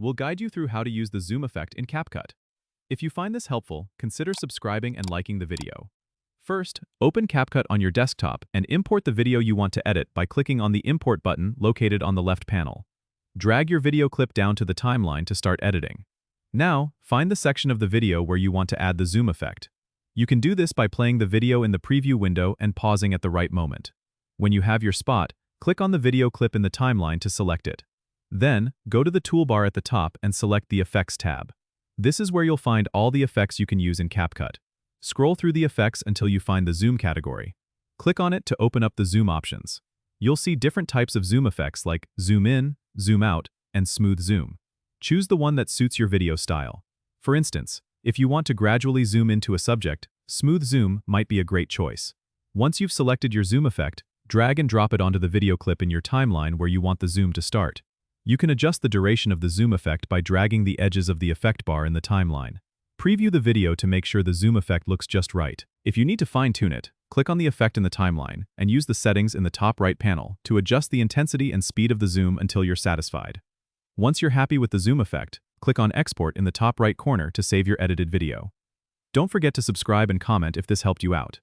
we'll guide you through how to use the zoom effect in CapCut. If you find this helpful, consider subscribing and liking the video. First, open CapCut on your desktop and import the video you want to edit by clicking on the Import button located on the left panel. Drag your video clip down to the timeline to start editing. Now, find the section of the video where you want to add the zoom effect. You can do this by playing the video in the preview window and pausing at the right moment. When you have your spot, click on the video clip in the timeline to select it. Then, go to the toolbar at the top and select the Effects tab. This is where you'll find all the effects you can use in CapCut. Scroll through the effects until you find the zoom category. Click on it to open up the zoom options. You'll see different types of zoom effects like zoom in, zoom out, and smooth zoom. Choose the one that suits your video style. For instance, if you want to gradually zoom into a subject, smooth zoom might be a great choice. Once you've selected your zoom effect, drag and drop it onto the video clip in your timeline where you want the zoom to start. You can adjust the duration of the zoom effect by dragging the edges of the effect bar in the timeline. Preview the video to make sure the zoom effect looks just right. If you need to fine-tune it, click on the effect in the timeline and use the settings in the top right panel to adjust the intensity and speed of the zoom until you're satisfied. Once you're happy with the zoom effect, click on Export in the top right corner to save your edited video. Don't forget to subscribe and comment if this helped you out.